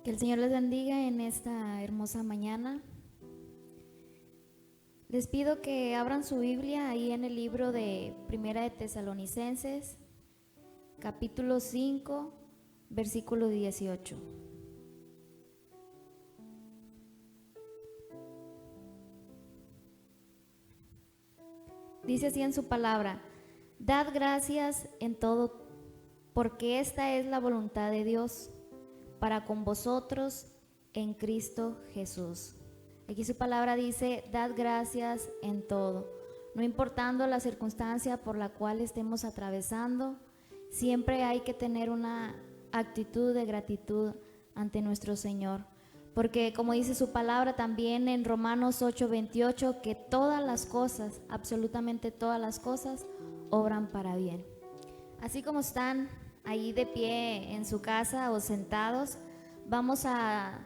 Que el Señor les bendiga en esta hermosa mañana. Les pido que abran su Biblia ahí en el libro de Primera de Tesalonicenses, capítulo 5, versículo 18. Dice así en su palabra: dad gracias en todo, porque esta es la voluntad de Dios para con vosotros en Cristo Jesús. Aquí su palabra dice: dad gracias en todo. No importando la circunstancia por la cual estemos atravesando, siempre hay que tener una actitud de gratitud ante nuestro Señor. Porque como dice su palabra también en Romanos 8:28, que todas las cosas, absolutamente todas las cosas, obran para bien. Así como están ahí de pie en su casa o sentados, vamos a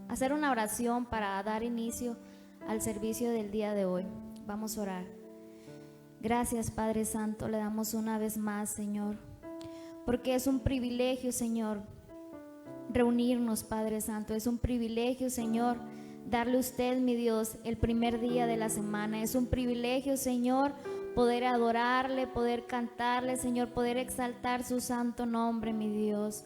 hacer una oración para dar inicio al servicio del día de hoy. Vamos a orar. Gracias, Padre Santo, le damos una vez más, Señor, porque es un privilegio, Señor, reunirnos, Padre Santo. Es un privilegio, Señor, darle a usted, mi Dios, el primer día de la semana. Es un privilegio, Señor, poder adorarle, poder cantarle, Señor, poder exaltar su santo nombre, mi Dios.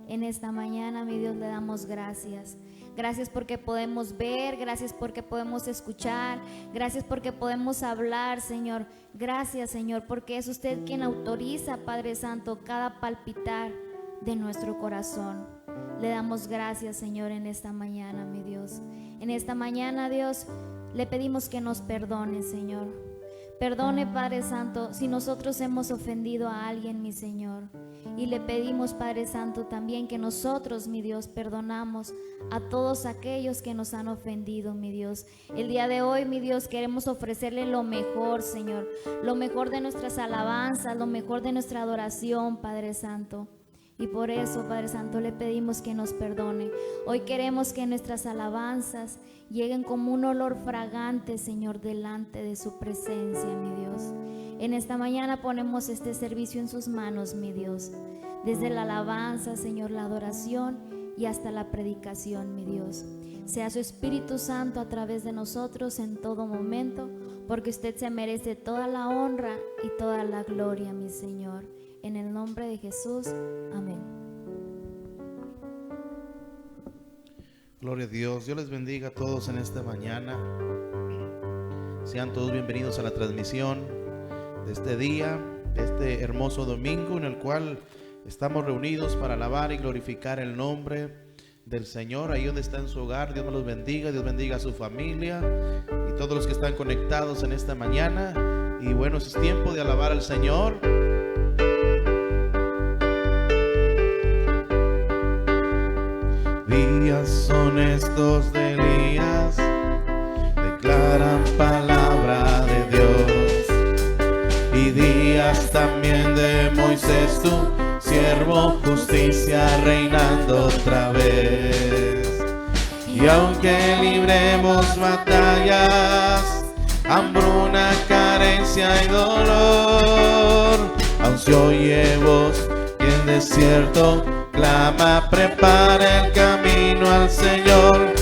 En esta mañana, mi Dios, le damos gracias. Gracias porque podemos ver, gracias porque podemos escuchar, gracias porque podemos hablar, Señor. Gracias, Señor, porque es usted quien autoriza, Padre Santo, cada palpitar de nuestro corazón. Le damos gracias, Señor, en esta mañana, mi Dios. En esta mañana, Dios, le pedimos que nos perdone, Señor. Perdone, Padre Santo, si nosotros hemos ofendido a alguien, mi Señor. Y le pedimos, Padre Santo, también que nosotros, mi Dios, perdonamos a todos aquellos que nos han ofendido, mi Dios. El día de hoy, mi Dios, queremos ofrecerle lo mejor, Señor. Lo mejor de nuestras alabanzas, lo mejor de nuestra adoración, Padre Santo. Y por eso, Padre Santo, le pedimos que nos perdone. Hoy queremos que nuestras alabanzas lleguen como un olor fragante, Señor, delante de su presencia, mi Dios. En esta mañana ponemos este servicio en sus manos, mi Dios. Desde la alabanza, Señor, la adoración y hasta la predicación, mi Dios. Sea su Espíritu Santo a través de nosotros en todo momento, porque usted se merece toda la honra y toda la gloria, mi Señor. En el nombre de Jesús, amén. Gloria a Dios. Dios les bendiga a todos en esta mañana. Sean todos bienvenidos a la transmisión de este día, de este hermoso domingo en el cual estamos reunidos para alabar y glorificar el nombre del Señor. Ahí donde está en su hogar, Dios me los bendiga, Dios bendiga a su familia y todos los que están conectados en esta mañana. Y bueno, es tiempo de alabar al Señor. Días son estos de Elías, declaran palabra de Dios. Y días también de Moisés, tu siervo, justicia reinando otra vez. Y aunque libremos batallas, hambruna, carencia y dolor, aun se oye voz y el desierto clama, prepara el camino al Señor.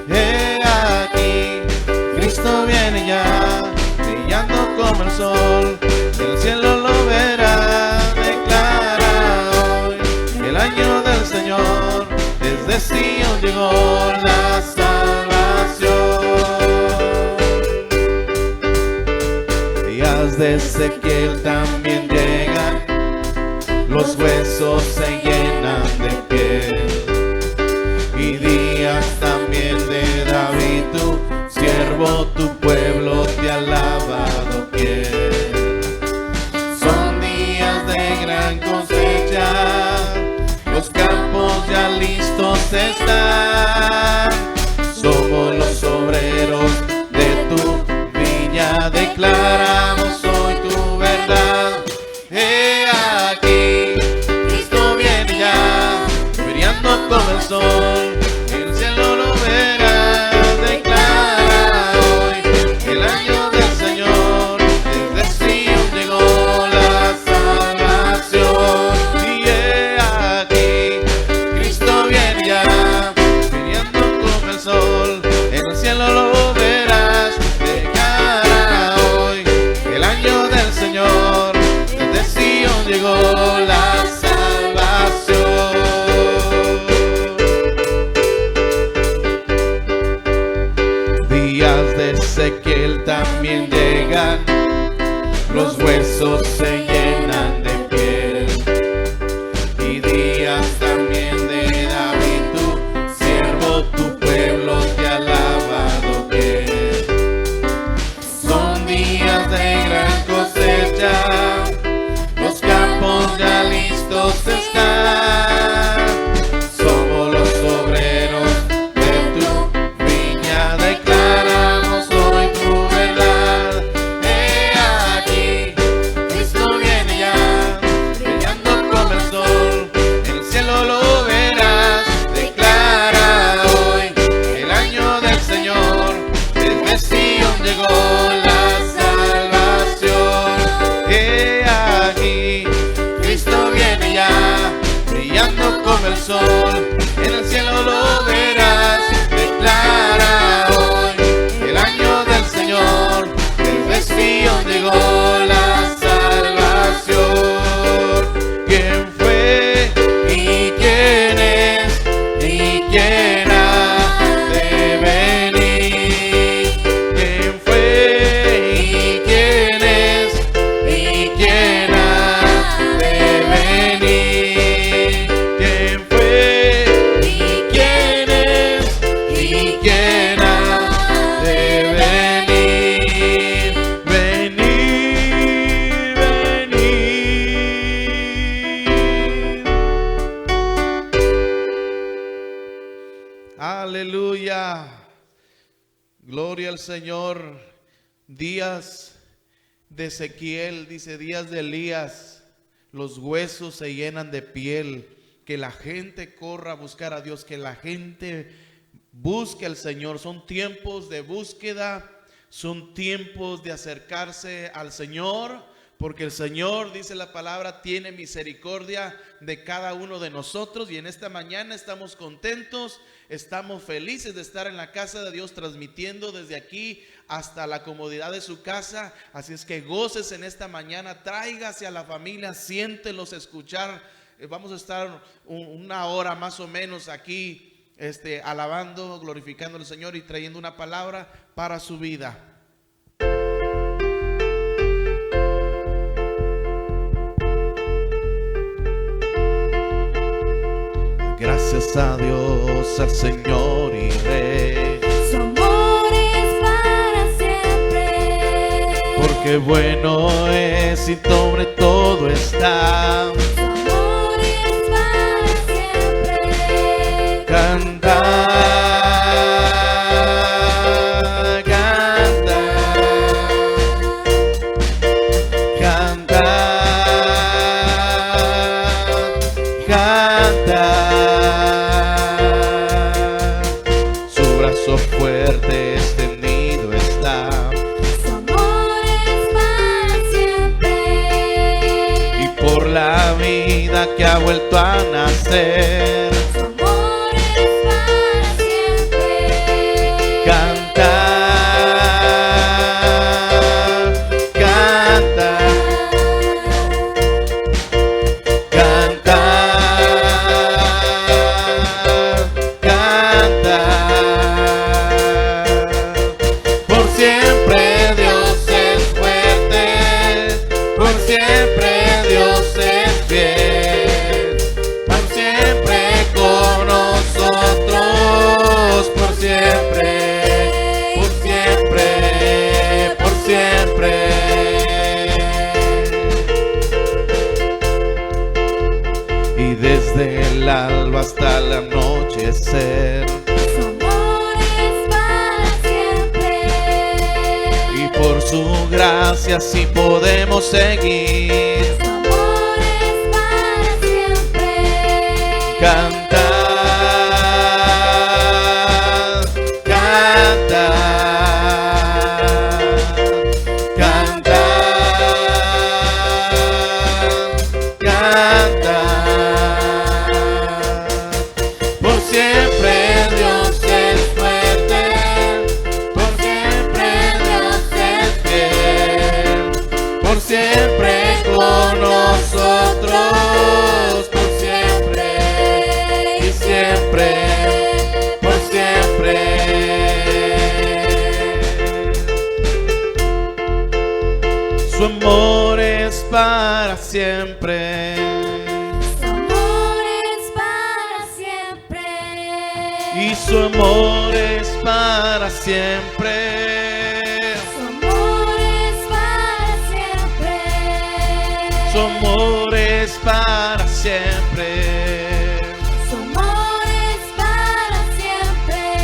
He aquí, Cristo viene ya, brillando como el sol, el cielo lo verá. Declara hoy el año del Señor, desde Sion llegó la salvación. Días de Ezequiel también llegan, los huesos se llenan de piel. Y días también de David, tu siervo, tu pueblo te alaba doquier. Son días de gran cosecha, los campos ya listos están. Somos los obreros de tu viña, declaramos hoy tu verdad. He aquí, Cristo viene ya, Ezequiel también llegan, los huesos se llenan de piel. Y días también de David, tu siervo, tu pueblo te ha alabado bien. Son días de gran cosecha, los campos ya listos están. Somos los obreros de tu viña, declaramos hoy tu verdad. He aquí, Cristo viene ya, brillando como el sol, en el cielo lo verás. Declara hoy el año del Señor, desde Sion llegó la salvación. He aquí, Cristo viene ya, brillando como el sol, en el cielo lo verás. Declara hoy el año del Señor, desde Sion llegó la salvación. ¿Quién fue y quién es y quién ha de venir? ¿Quién fue y quién es y quién ha de venir? ¿Quién fue y quién es y quién ha de venir? Venir, venir. Aleluya. Gloria al Señor. Días de Ezequiel, dice, días de Elías, los huesos se llenan de piel. Que la gente corra a buscar a Dios, que la gente busque al Señor. Son tiempos de búsqueda, son tiempos de acercarse al Señor, porque el Señor, dice la palabra, tiene misericordia de cada uno de nosotros. Y en esta mañana estamos contentos, estamos felices de estar en la casa de Dios, transmitiendo desde aquí hasta la comodidad de su casa. Así es que goces en esta mañana, tráigase a la familia, siéntelos escuchar. Vamos a estar una hora más o menos aquí alabando, glorificando al Señor y trayendo una palabra para su vida. Gracias a Dios, al Señor y Rey, Su amor es para siempre, porque bueno es y sobre todo está. su amor es para siempre. Canta, canta, canta, canta. Su brazo fuerte extendido está, Su amor es para siempre, y por la vida que ha vuelto a nacer, su amor es para siempre. canta, canta, canta, canta. Por siempre Dios es fuerte, por siempre Dios es fiel, por siempre con nosotros, por siempre, por siempre, por siempre. Y desde el alba hasta el anochecer, Su amor es para siempre, y por su gracia sí podemos seguir. su amor es para siempre. Canta, canta, canta, canta. Por siempre Dios es fuerte, por siempre Dios es fiel, por siempre con nosotros, por siempre y siempre, por siempre. Su amor es para siempre. Su amor es para siempre. Y su amor es para siempre. Su amor es para siempre. Su amor es para siempre. Su amor es para siempre.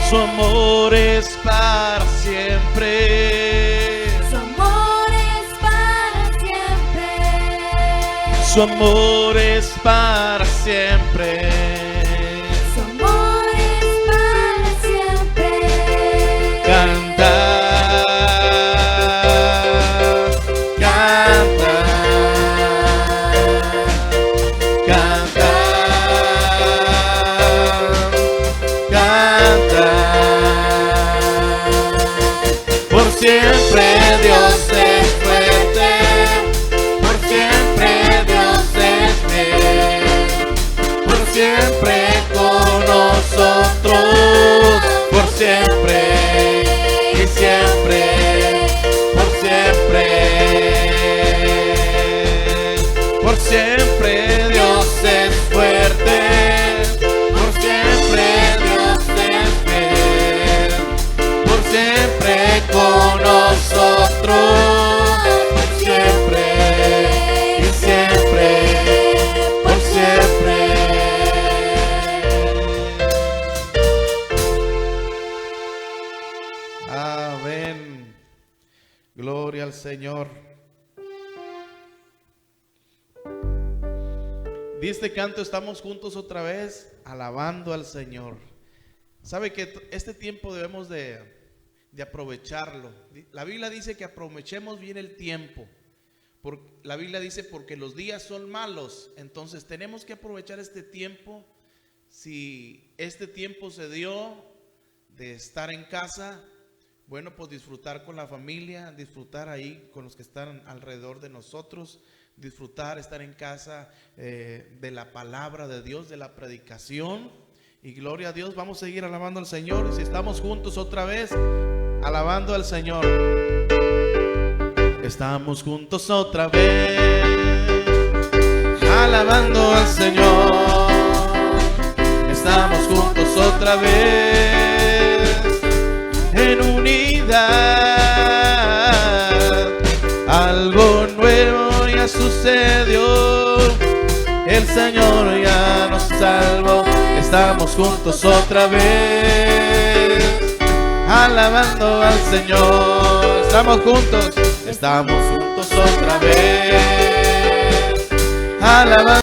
Su amor es para siempre. Su amor es para siempre. Su amor es para siempre. Su amor es para siempre. Canta, canta, canta, canta. Por siempre Dios es fuerte, por siempre Dios es fiel, por siempre con nosotros, por siempre y siempre, por siempre. Por siempre Dios es fuerte, por siempre Dios es fiel, por siempre con nosotros, por siempre y siempre, por siempre. Amén. Gloria al Señor. De este canto estamos juntos otra vez alabando al Señor. Sabe que este tiempo debemos de aprovecharlo. La Biblia dice que aprovechemos bien el tiempo. La Biblia dice porque los días son malos. Entonces tenemos que aprovechar este tiempo. Si este tiempo se dio de estar en casa, bueno, pues disfrutar con la familia, disfrutar ahí con los que están alrededor de nosotros, disfrutar, estar en casa de la palabra de Dios, de la predicación. Y gloria a Dios, vamos a seguir alabando al Señor. Si estamos juntos otra vez, alabando al Señor. Estamos juntos otra vez, alabando al Señor. Estamos juntos otra vez, en unidad. Algo nuevo ya sucedió, el Señor ya nos salvó. Estamos juntos otra vez, alabando al Señor. Estamos juntos otra vez, alabando.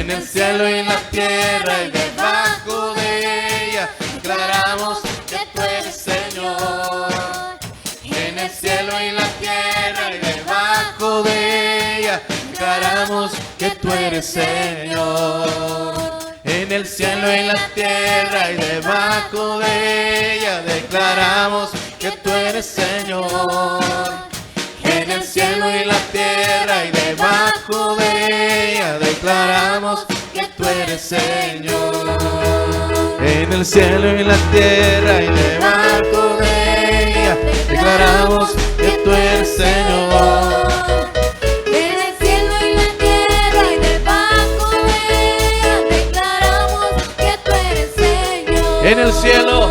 En el cielo y la tierra y debajo de ella, declaramos que tú eres Señor. En el cielo y la tierra y debajo de ella, declaramos que tú eres Señor. En el cielo y la tierra y debajo de ella, declaramos que tú eres Señor. En el cielo y la tierra y debajo de ella, declaramos que tú eres Señor. En el cielo y la tierra y debajo de ella, declaramos que tú eres Señor. En el cielo y la tierra y debajo de ella, declaramos que tú eres Señor. En el cielo y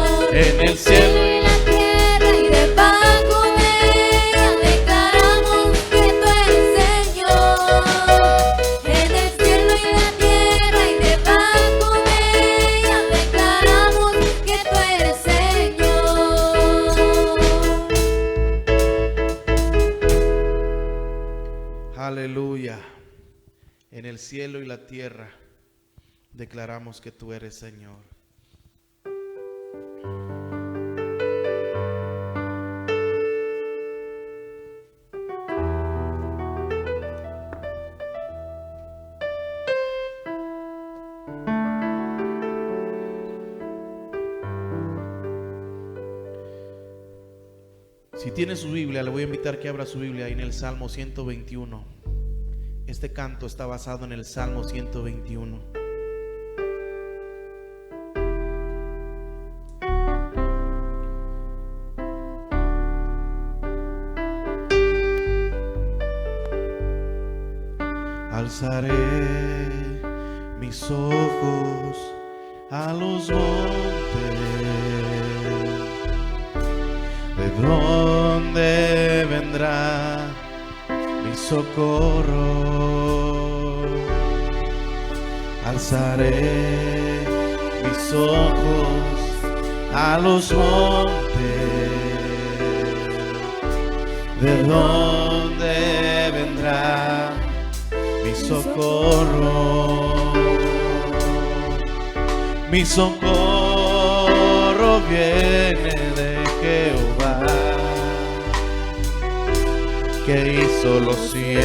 la tierra y debajo de ella, declaramos que tú eres Señor. En el cielo y la tierra y debajo de ella, declaramos que tú eres Señor. Aleluya. En el cielo y la tierra declaramos que tú eres Señor. Si tiene su Biblia, le voy a invitar que abra su Biblia ahí en el Salmo 121. Este canto está basado en el Salmo 121. Alzaré mis ojos a los montes. ¿De dónde vendrá mi socorro? Alzaré mis ojos a los montes. ¿De dónde vendrá mi socorro? Mi socorro viene de Jehová, que hizo los cielos,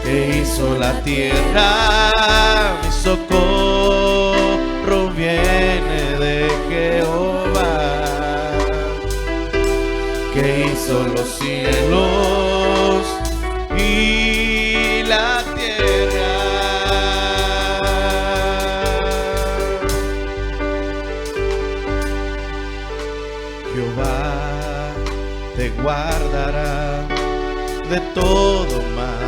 que hizo la tierra. Mi socorro viene de Jehová, que hizo los cielos y la tierra. Jehová te guardará de todo mal.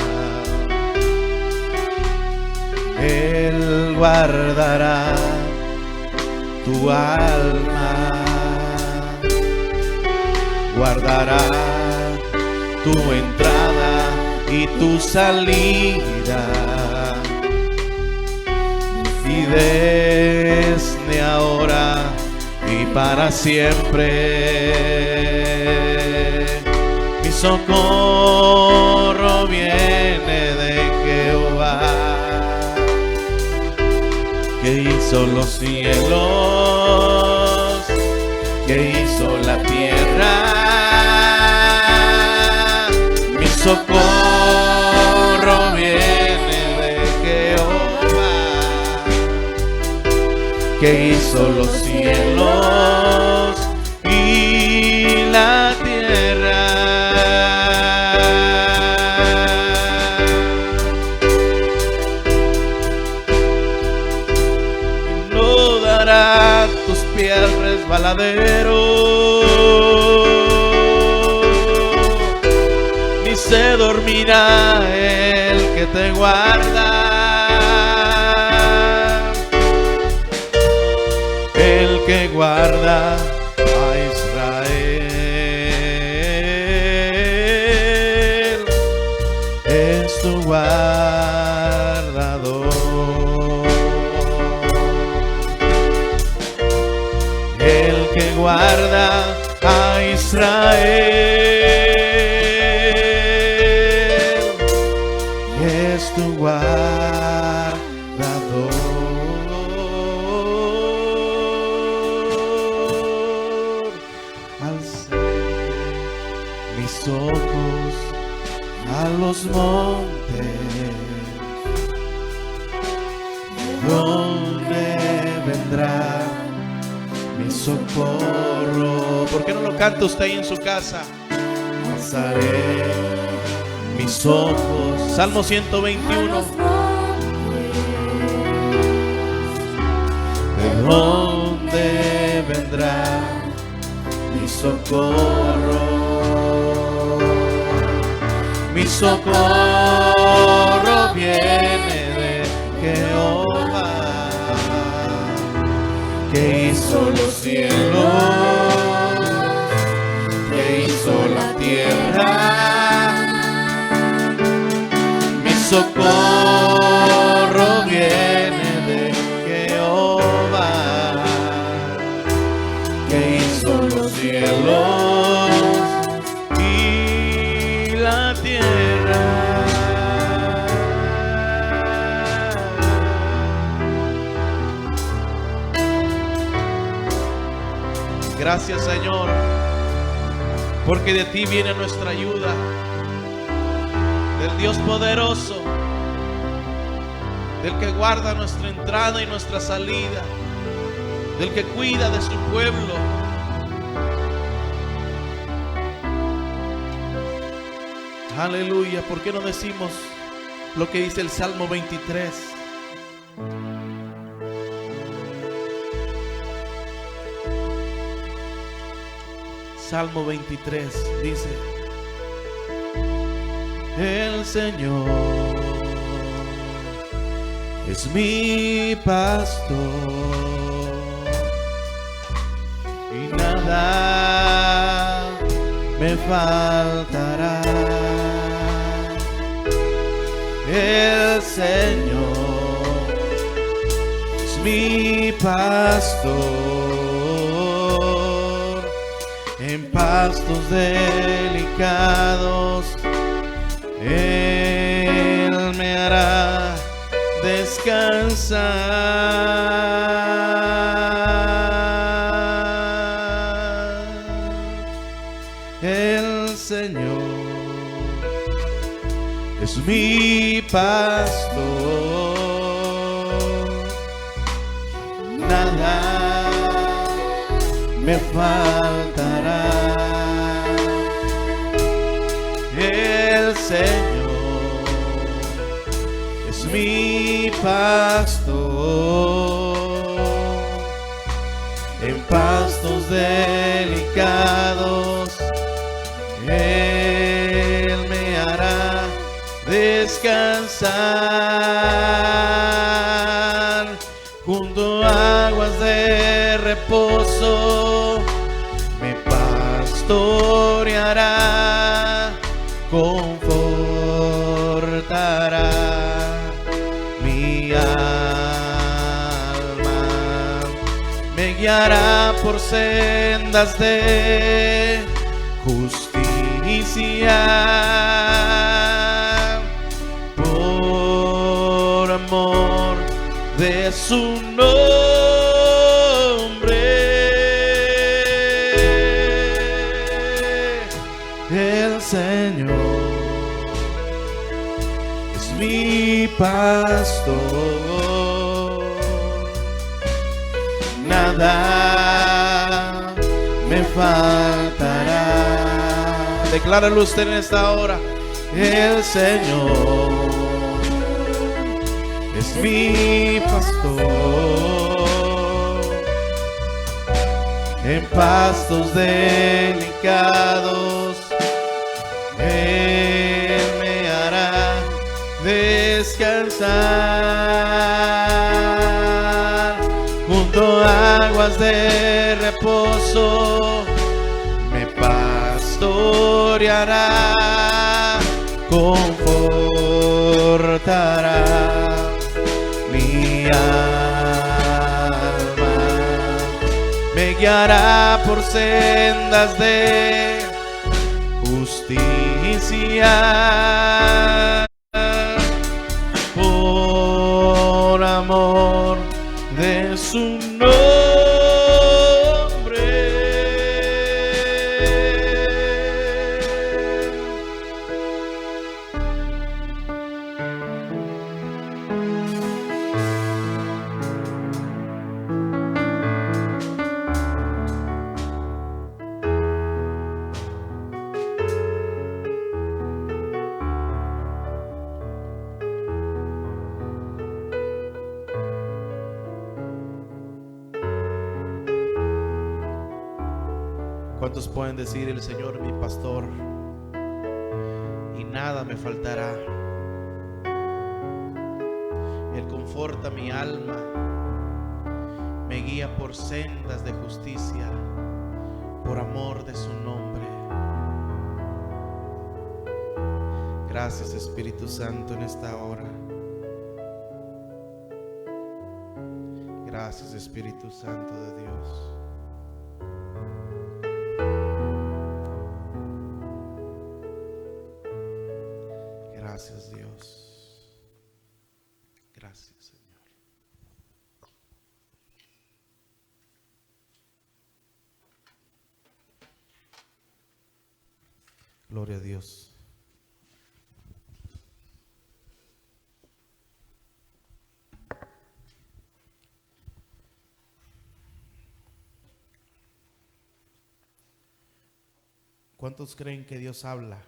Él guardará tu alma, guardará tu entrada y tu salida, y desde ahora y para siempre. Mi socorro viene de Jehová, que hizo los cielos, que hizo la tierra. Mi socorro viene de Jehová, que hizo los cielos y la tierra. No dará tus pies resbaladero, ni se dormirá el que te guarda. El que guarda a Israel es tu guardador. El que guarda a Israel es tu guardador. Alcé mis ojos a los montes, ¿dónde vendrá mi socorro? ¿Por qué no lo canta usted ahí en su casa? Alzaré mis ojos. Salmo 121. ¿De dónde vendrá mi socorro? Mi socorro viene de Jehová, que hizo los cielos, que hizo la tierra. Mi socorro viene de Jehová, que hizo los cielos y la tierra. Gracias, Señor, porque de ti viene nuestra ayuda, del Dios poderoso, del que guarda nuestra entrada y nuestra salida, del que cuida de su pueblo. Aleluya. ¿Por qué no decimos lo que dice el Salmo 23? Salmo 23 dice: el Señor es mi pastor y nada me faltará. El Señor es mi pastor, en pastos delicados Él me hará descansar. El Señor es mi pastor, nada me faltará. El Señor es mi pastor, en pastos delicados Él me hará descansar. Junto a aguas de reposo me pastoreará, confortará mi alma, me guiará por sendas de justicia, por amor de su nombre. El Señor es mi pastor, nada me faltará. Decláralo usted en esta hora. El Señor es mi pastor, en pastos delicados Él me hará descansar. Junto a aguas de reposo me pastoreará, confortará mi alma, me guiará por sendas de justicia, ¿Cuántos pueden decir: el Señor mi pastor y nada me faltará? Él conforta mi alma, me guía por sendas de justicia, por amor de su nombre. Gracias, Espíritu Santo, en esta hora. Gracias, Espíritu Santo de Dios. Gracias, Dios. Gracias, Señor. Gloria a Dios. ¿Cuántos creen que Dios habla?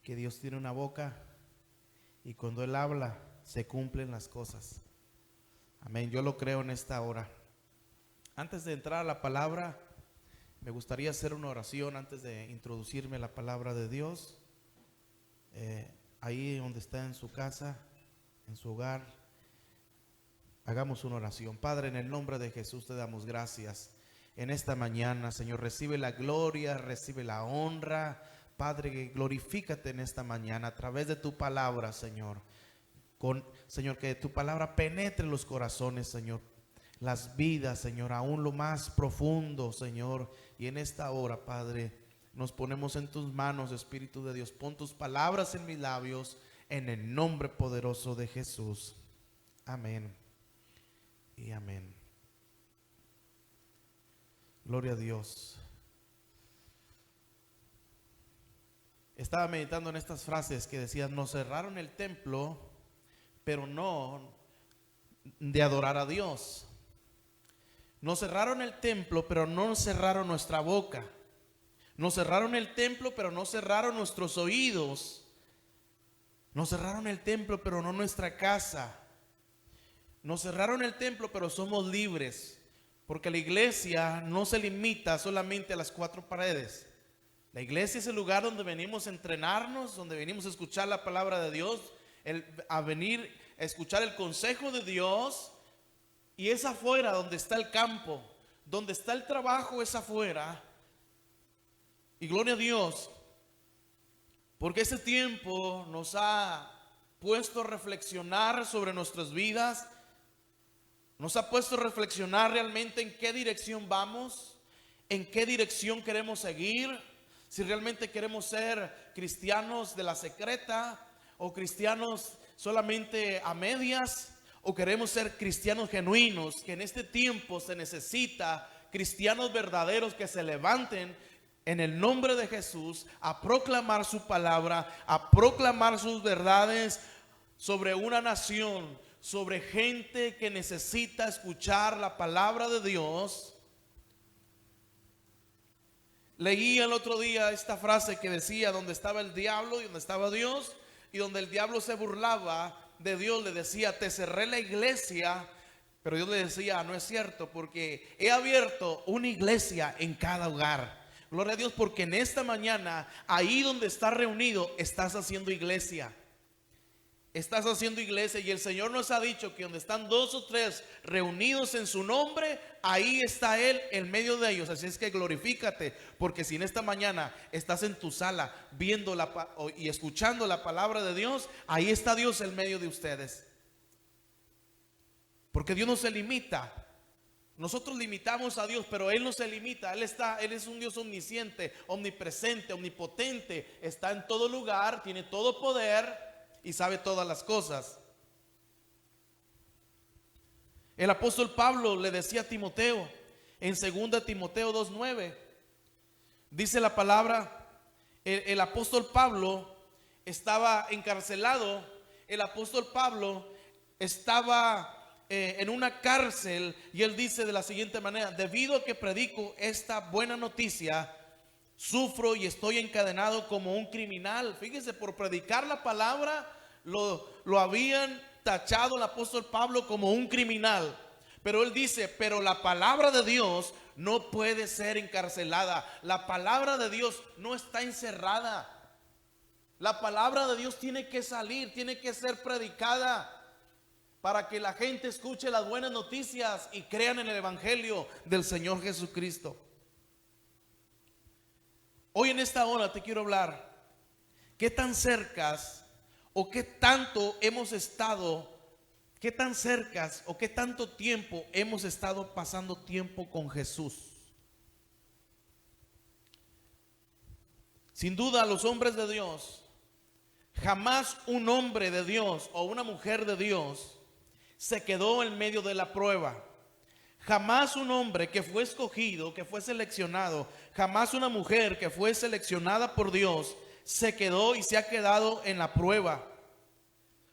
Que Dios tiene una boca y cuando Él habla se cumplen las cosas. Amén, yo lo creo en esta hora. Antes de entrar a la palabra, me gustaría hacer una oración antes de introducirme la palabra de Dios. Ahí donde está en su casa, en su hogar, hagamos una oración. Padre, en el nombre de Jesús te damos gracias en esta mañana, Señor. Recibe la gloria, recibe la honra. Padre, glorifícate en esta mañana a través de tu palabra, Señor. Señor, que tu palabra penetre los corazones, Señor, las vidas, Señor, aún lo más profundo, Señor. Y en esta hora, Padre, nos ponemos en tus manos, Espíritu de Dios. Pon tus palabras en mis labios, en el nombre poderoso de Jesús. Amén y amén. Gloria a Dios. Estaba meditando en estas frases que decían: nos cerraron el templo, pero no de adorar a Dios. Nos cerraron el templo, pero no cerraron nuestra boca. Nos cerraron el templo, pero no cerraron nuestros oídos. Nos cerraron el templo, pero no nuestra casa. Nos cerraron el templo, pero somos libres. Porque la iglesia no se limita solamente a las cuatro paredes. La iglesia es el lugar donde venimos a entrenarnos, donde venimos a escuchar la palabra de Dios, a venir a escuchar el consejo de Dios. Y es afuera donde está el campo, donde está el trabajo, es afuera. Y gloria a Dios, porque este tiempo nos ha puesto a reflexionar sobre nuestras vidas. Nos ha puesto a reflexionar realmente en qué dirección vamos, en qué dirección queremos seguir, si realmente queremos ser cristianos de la secreta o cristianos solamente a medias, o queremos ser cristianos genuinos, que en este tiempo se necesita cristianos verdaderos que se levanten en el nombre de Jesús a proclamar su palabra, a proclamar sus verdades sobre una nación, sobre gente que necesita escuchar la palabra de Dios. Leí el otro día esta frase que decía: donde estaba el diablo y donde estaba Dios, y donde el diablo se burlaba de Dios, le decía: te cerré la iglesia. Pero Dios le decía: no es cierto, porque he abierto una iglesia en cada hogar. Gloria a Dios, porque en esta mañana, ahí donde estás reunido, estás haciendo iglesia. Estás haciendo iglesia, y el Señor nos ha dicho que donde están dos o tres reunidos en su nombre, ahí está Él en medio de ellos. Así es que glorifícate, porque si en esta mañana estás en tu sala viendo y escuchando la palabra de Dios, ahí está Dios en medio de ustedes. Porque Dios no se limita. Nosotros limitamos a Dios, pero Él no se limita. Él es un Dios omnisciente, omnipresente, omnipotente. Está en todo lugar, tiene todo poder y sabe todas las cosas. El apóstol Pablo le decía a Timoteo en 2 Timoteo 2:9, dice la palabra, el apóstol Pablo estaba encarcelado. El apóstol Pablo estaba en una cárcel, y él dice de la siguiente manera: debido a que predico esta buena noticia, sufro y estoy encadenado como un criminal. Fíjese, por predicar la palabra lo habían tachado el apóstol Pablo como un criminal. Pero él dice, pero la palabra de Dios no puede ser encarcelada. La palabra de Dios no está encerrada. La palabra de Dios tiene que salir, tiene que ser predicada para que la gente escuche las buenas noticias y crean en el evangelio del Señor Jesucristo. Hoy en esta hora te quiero hablar, ¿qué tan cercas o qué tanto hemos estado, qué tan cercas o qué tanto tiempo hemos estado pasando tiempo con Jesús? Sin duda, los hombres de Dios, jamás un hombre de Dios o una mujer de Dios se quedó en medio de la prueba. Jamás un hombre que fue escogido, que fue seleccionado, jamás una mujer que fue seleccionada por Dios se quedó y se ha quedado en la prueba.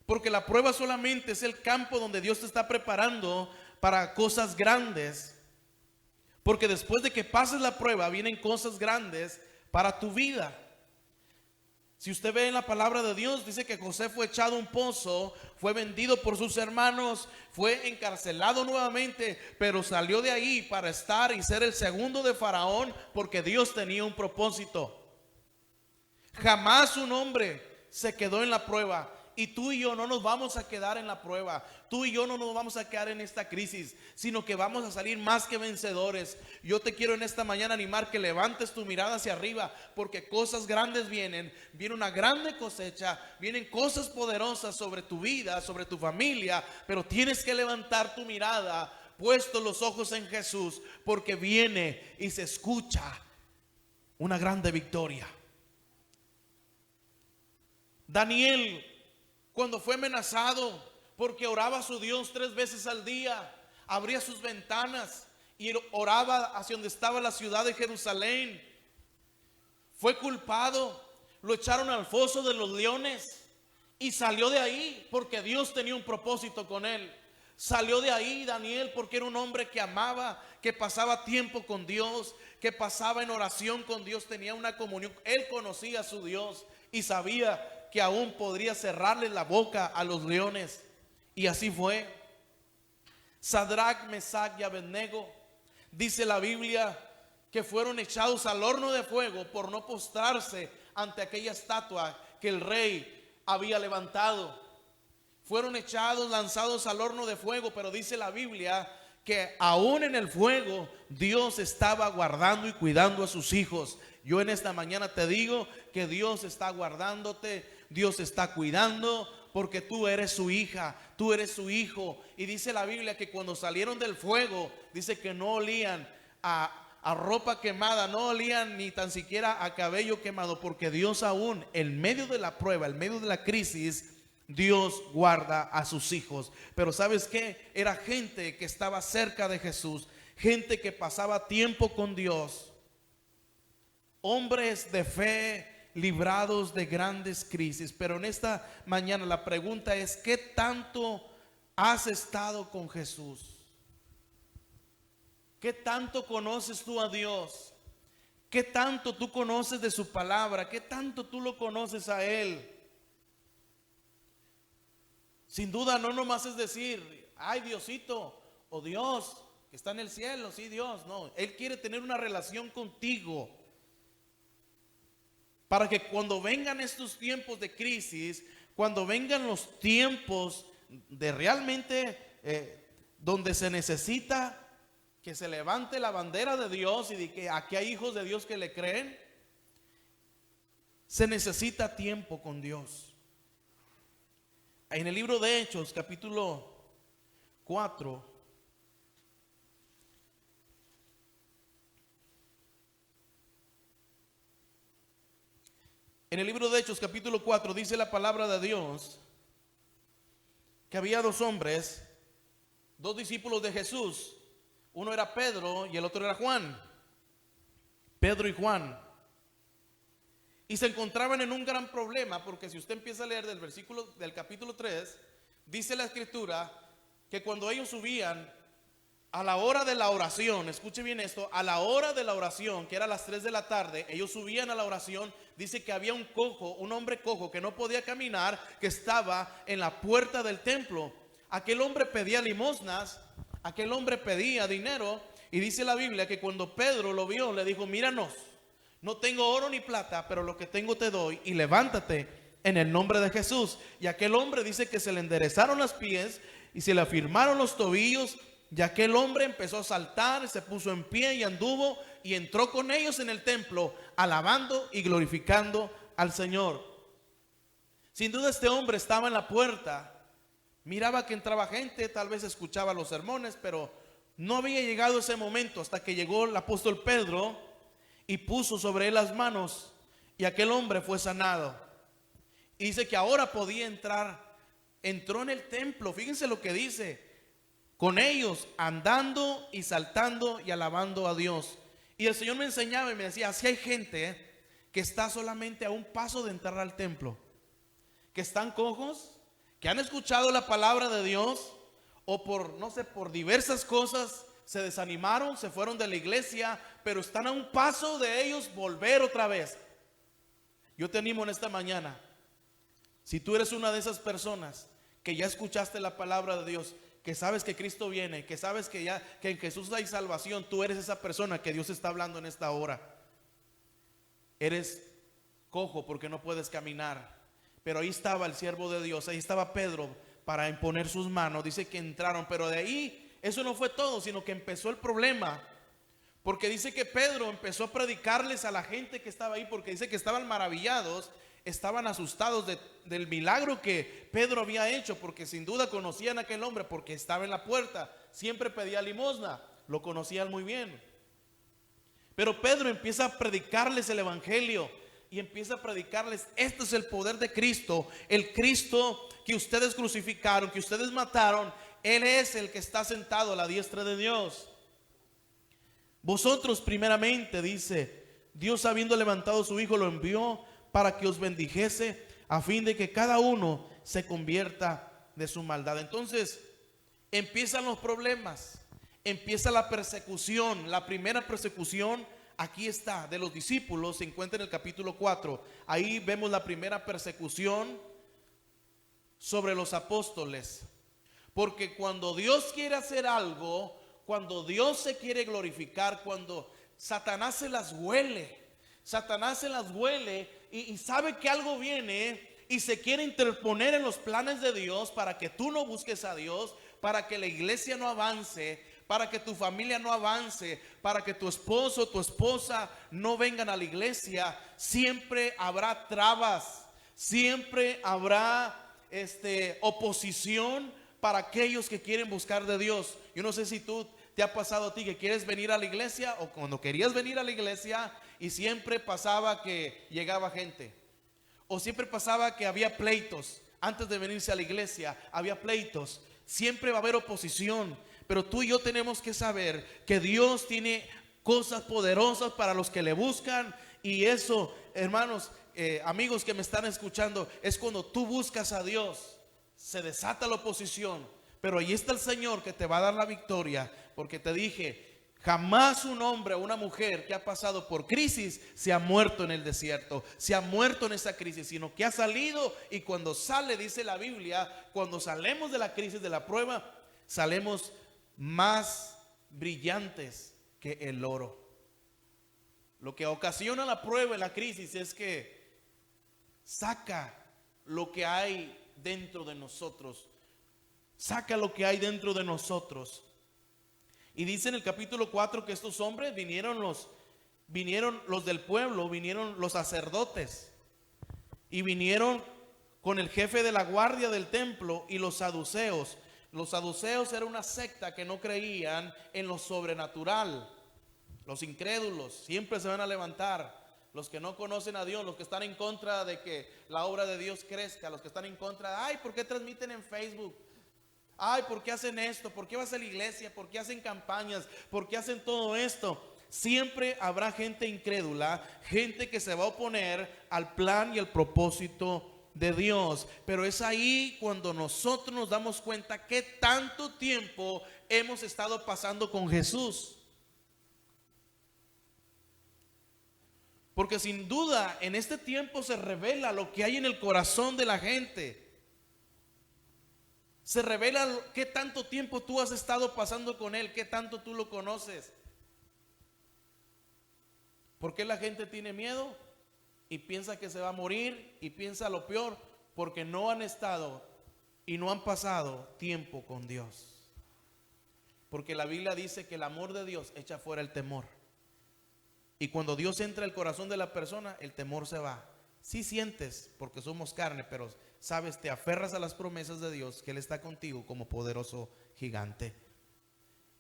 Porque la prueba solamente es el campo donde Dios te está preparando para cosas grandes. Porque después de que pases la prueba vienen cosas grandes para tu vida. Si usted ve en la palabra de Dios, dice que José fue echado a un pozo, fue vendido por sus hermanos, fue encarcelado nuevamente, pero salió de ahí para estar y ser el segundo de Faraón, porque Dios tenía un propósito. Jamás un hombre se quedó en la prueba. Y tú y yo no nos vamos a quedar en la prueba. Tú y yo no nos vamos a quedar en esta crisis, sino que vamos a salir más que vencedores. Yo te quiero en esta mañana animar que levantes tu mirada hacia arriba, porque cosas grandes vienen. Viene una grande cosecha, vienen cosas poderosas sobre tu vida, sobre tu familia. Pero tienes que levantar tu mirada, puesto los ojos en Jesús, porque viene y se escucha una grande victoria. Daniel, cuando fue amenazado porque oraba a su Dios 3 veces al día, abría sus ventanas y oraba hacia donde estaba la ciudad de Jerusalén, fue culpado, lo echaron al foso de los leones y salió de ahí porque Dios tenía un propósito con él. Salió de ahí Daniel porque era un hombre que amaba, que pasaba tiempo con Dios, que pasaba en oración con Dios, tenía una comunión. Él conocía a su Dios y sabía que aún podría cerrarle la boca a los leones. Y así fue. Sadrach, Mesach y Abednego, dice la Biblia, que fueron echados al horno de fuego por no postrarse ante aquella estatua que el rey había levantado. Fueron echados, lanzados al horno de fuego, pero dice la Biblia que aún en el fuego Dios estaba guardando y cuidando a sus hijos. Yo en esta mañana te digo que Dios está guardándote, Dios está cuidando, porque tú eres su hija, tú eres su hijo. Y dice la Biblia que cuando salieron del fuego, dice que no olían a ropa quemada, no olían ni tan siquiera a cabello quemado, porque Dios aún en medio de la prueba, en medio de la crisis, Dios guarda a sus hijos. Pero ¿sabes qué? Era gente que estaba cerca de Jesús, gente que pasaba tiempo con Dios, hombres de fe, librados de grandes crisis. Pero en esta mañana la pregunta es: ¿qué tanto has estado con Jesús? ¿Qué tanto conoces tú a Dios? ¿Qué tanto tú conoces de su palabra? ¿Qué tanto tú lo conoces a Él? Sin duda no nomás es decir, ay Diosito, o Dios que está en el cielo, sí Dios. No, Él quiere tener una relación contigo, para que cuando vengan estos tiempos de crisis, cuando vengan los tiempos de realmente donde se necesita que se levante la bandera de Dios y de que aquí hay hijos de Dios que le creen, se necesita tiempo con Dios. En el libro de Hechos, capítulo 4, en el libro de Hechos, capítulo 4, dice la palabra de Dios que había 2 hombres, 2 discípulos de Jesús. Uno era Pedro y el otro era Juan. Pedro y Juan. Y se encontraban en un gran problema, porque si usted empieza a leer del capítulo 3, dice la escritura que cuando ellos subían a la hora de la oración, escuche bien esto, a la hora de la oración, que era a las 3 de la tarde, ellos subían a la oración. Dice que había un cojo, un hombre cojo que no podía caminar, que estaba en la puerta del templo. Aquel hombre pedía limosnas aquel hombre pedía dinero y dice la Biblia que cuando Pedro lo vio le dijo: míranos, no tengo oro ni plata, pero lo que tengo te doy, y levántate en el nombre de Jesús. Y aquel hombre dice que se le enderezaron los pies y se le afirmaron los tobillos, y aquel hombre empezó a saltar, se puso en pie y anduvo y entró con ellos en el templo, alabando y glorificando al Señor. Sin duda este hombre estaba en la puerta, miraba que entraba gente, tal vez escuchaba los sermones, pero no había llegado ese momento hasta que llegó el apóstol Pedro y puso sobre él las manos, y aquel hombre fue sanado. Y dice que ahora podía entrar. Entró en el templo, fíjense lo que dice, con ellos andando y saltando y alabando a Dios. Y el Señor me enseñaba y me decía: así hay gente que está solamente a un paso de entrar al templo, que están cojos, que han escuchado la palabra de Dios, o por, no sé, por diversas cosas se desanimaron, se fueron de la iglesia, pero están a un paso de ellos volver otra vez. Yo te animo en esta mañana, si tú eres una de esas personas que ya escuchaste la palabra de Dios, que sabes que Cristo viene, que sabes que ya que en Jesús hay salvación, tú eres esa persona que Dios está hablando en esta hora. Eres cojo porque no puedes caminar, pero ahí estaba el siervo de Dios, ahí estaba Pedro para imponer sus manos. Dice que entraron, pero de ahí eso no fue todo, sino que empezó el problema, porque dice que Pedro empezó a predicarles a la gente que estaba ahí, porque dice que estaban maravillados, estaban asustados del milagro que Pedro había hecho, porque sin duda conocían a aquel hombre, porque estaba en la puerta, siempre pedía limosna, lo conocían muy bien. Pero Pedro empieza a predicarles el evangelio y empieza a predicarles: este es el poder de Cristo, el Cristo que ustedes crucificaron, que ustedes mataron. Él es el que está sentado a la diestra de Dios. Vosotros primeramente, dice, Dios habiendo levantado a su Hijo lo envió para que os bendijese, a fin de que cada uno se convierta de su maldad. Entonces empiezan los problemas, empieza la persecución. La primera persecución aquí está de los discípulos, se encuentra en el capítulo 4. Ahí vemos la primera persecución sobre los apóstoles. Porque cuando Dios quiere hacer algo, cuando Dios se quiere glorificar, cuando Satanás se las huele, y sabe que algo viene y se quiere interponer en los planes de Dios para que tú no busques a Dios, para que la iglesia no avance, para que tu familia no avance, para que tu esposo, tu esposa no vengan a la iglesia. Siempre habrá trabas, siempre habrá oposición para aquellos que quieren buscar de Dios. Yo no sé si tú te ha pasado a ti que quieres venir a la iglesia, o cuando querías venir a la iglesia y siempre pasaba que llegaba gente, o siempre pasaba que había pleitos. Antes de venirse a la iglesia había pleitos. Siempre va a haber oposición, pero tú y yo tenemos que saber que Dios tiene cosas poderosas para los que le buscan. Y eso, hermanos, amigos que me están escuchando, es cuando tú buscas a Dios, se desata la oposición, pero ahí está el Señor que te va a dar la victoria. Porque te dije, jamás un hombre o una mujer que ha pasado por crisis se ha muerto en el desierto, se ha muerto en esa crisis, sino que ha salido. Y cuando sale, dice la Biblia, cuando salemos de la crisis, de la prueba, salemos más brillantes que el oro. Lo que ocasiona la prueba y la crisis es que saca lo que hay dentro de nosotros, saca lo que hay dentro de nosotros. Y dice en el capítulo 4 que estos hombres vinieron los del pueblo, vinieron los sacerdotes, y vinieron con el jefe de la guardia del templo y los saduceos. Los saduceos era una secta que no creían en lo sobrenatural. Los incrédulos siempre se van a levantar. Los que no conocen a Dios, los que están en contra de que la obra de Dios crezca, los que están en contra, ay, ¿por qué transmiten en Facebook? Ay, ¿por qué hacen esto? ¿Por qué vas a la iglesia? ¿Por qué hacen campañas? ¿Por qué hacen todo esto? Siempre habrá gente incrédula, gente que se va a oponer al plan y al propósito de Dios. Pero es ahí cuando nosotros nos damos cuenta qué tanto tiempo hemos estado pasando con Jesús. Porque sin duda en este tiempo se revela lo que hay en el corazón de la gente. Se revela qué tanto tiempo tú has estado pasando con Él, qué tanto tú lo conoces. ¿Por qué la gente tiene miedo y piensa que se va a morir y piensa lo peor? Porque no han estado y no han pasado tiempo con Dios. Porque la Biblia dice que el amor de Dios echa fuera el temor. Y cuando Dios entra al corazón de la persona, el temor se va. Sí sientes, porque somos carne, pero sabes, te aferras a las promesas de Dios, que Él está contigo como poderoso gigante.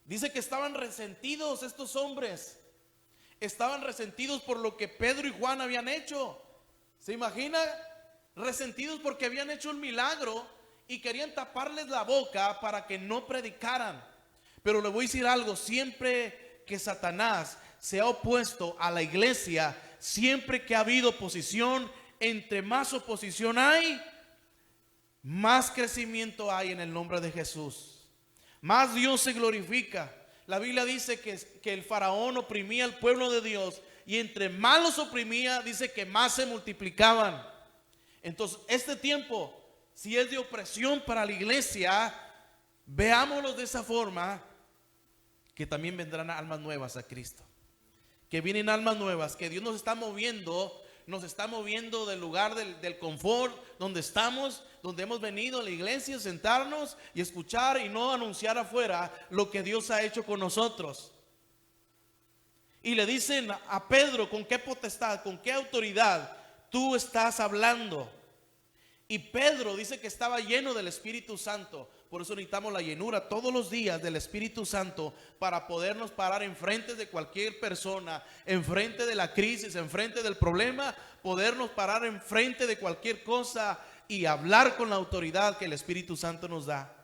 Dice que estaban resentidos estos hombres. Estaban resentidos por lo que Pedro y Juan habían hecho. ¿Se imagina? Resentidos porque habían hecho un milagro y querían taparles la boca para que no predicaran. Pero le voy a decir algo: siempre que Satanás se ha opuesto a la iglesia, siempre que ha habido oposición, entre más oposición hay, más crecimiento hay en el nombre de Jesús. Más Dios se glorifica. La Biblia dice que el faraón oprimía al pueblo de Dios, y entre más los oprimía, dice que más se multiplicaban. Entonces, este tiempo, si es de opresión para la iglesia, veámoslo de esa forma, que también vendrán almas nuevas a Cristo. Que vienen almas nuevas, que Dios nos está moviendo del lugar del confort donde estamos, donde hemos venido a la iglesia, sentarnos y escuchar y no anunciar afuera lo que Dios ha hecho con nosotros. Y le dicen a Pedro: ¿con qué potestad, con qué autoridad tú estás hablando? Y Pedro dice que estaba lleno del Espíritu Santo. Por eso necesitamos la llenura todos los días del Espíritu Santo, para podernos parar enfrente de cualquier persona, enfrente de la crisis, enfrente del problema, podernos parar enfrente de cualquier cosa y hablar con la autoridad que el Espíritu Santo nos da.